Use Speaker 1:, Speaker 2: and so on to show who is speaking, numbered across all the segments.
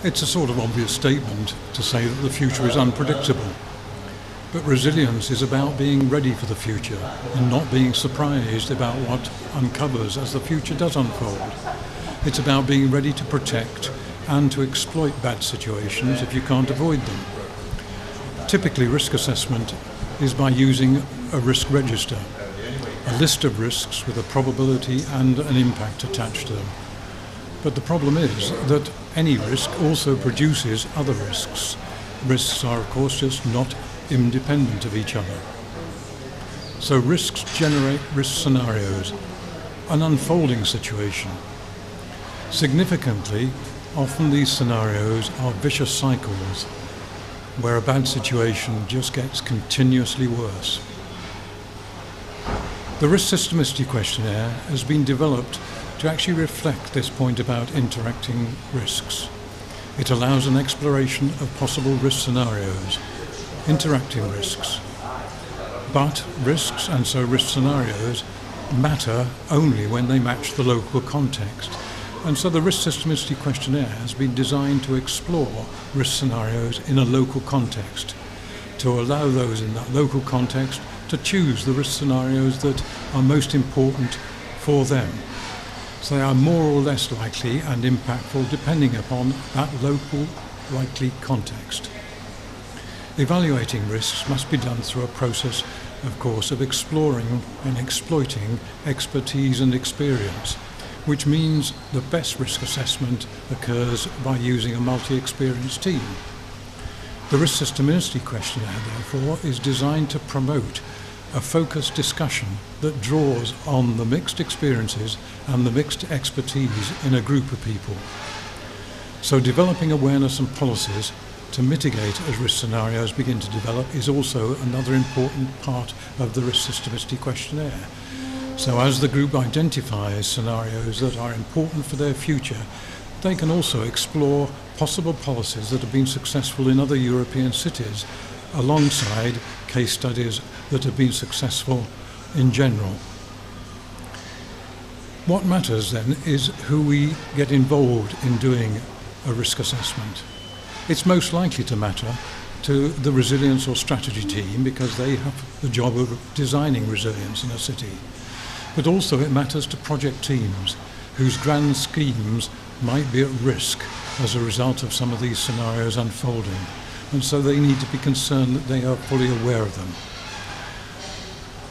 Speaker 1: It's a sort of obvious statement to say that the future is unpredictable. But resilience is about being ready for the future and not being surprised about what uncovers as the future does unfold. It's about being ready to protect and to exploit bad situations if you can't avoid them. Typically, risk assessment is by using a risk register, a list of risks with a probability and an impact attached to them. But the problem is that any risk also produces other risks. Risks are, of course, just not independent of each other. So risks generate risk scenarios, an unfolding situation. Significantly, often these scenarios are vicious cycles where a bad situation just gets continuously worse. The risk systemicity questionnaire has been developed to actually reflect this point about interacting risks. It allows an exploration of possible risk scenarios, interacting risks. But risks, and so risk scenarios, matter only when they match the local context. And so the risk systemicity questionnaire has been designed to explore risk scenarios in a local context, to allow those in that local context to choose the risk scenarios that are most important for them. So they are more or less likely and impactful depending upon that local likely context. Evaluating risks must be done through a process, of course, of exploring and exploiting expertise and experience, which means the best risk assessment occurs by using a multi-experienced team. The risk systemicity questionnaire, therefore, is designed to promote a focused discussion that draws on the mixed experiences and the mixed expertise in a group of people. So developing awareness and policies to mitigate as risk scenarios begin to develop is also another important part of the risk systemicity questionnaire. So as the group identifies scenarios that are important for their future, they can also explore possible policies that have been successful in other European cities, alongside case studies that have been successful in general. What matters then is who we get involved in doing a risk assessment. It's most likely to matter to the resilience or strategy team because they have the job of designing resilience in a city. But also it matters to project teams whose grand schemes might be at risk as a result of some of these scenarios unfolding. And so they need to be concerned that they are fully aware of them.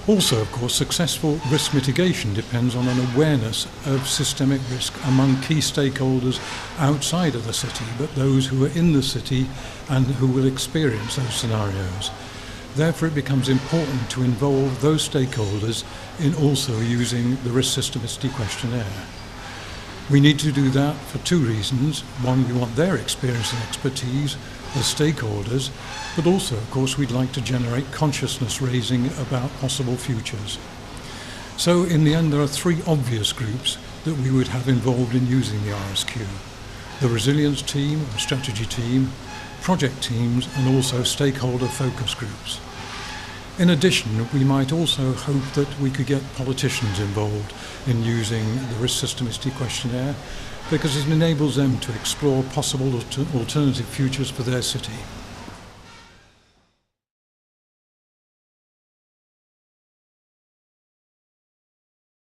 Speaker 1: Also, of course, successful risk mitigation depends on an awareness of systemic risk among key stakeholders outside of the city, but those who are in the city and who will experience those scenarios. Therefore, it becomes important to involve those stakeholders in also using the risk systemicity questionnaire. We need to do that for two reasons. One, we want their experience and expertise as stakeholders, but also, of course, we'd like to generate consciousness raising about possible futures. So in the end, there are three obvious groups that we would have involved in using the RSQ. The resilience team, or strategy team, project teams, and also stakeholder focus groups. In addition, we might also hope that we could get politicians involved in using the risk systemicity questionnaire because it enables them to explore possible alternative futures for their city.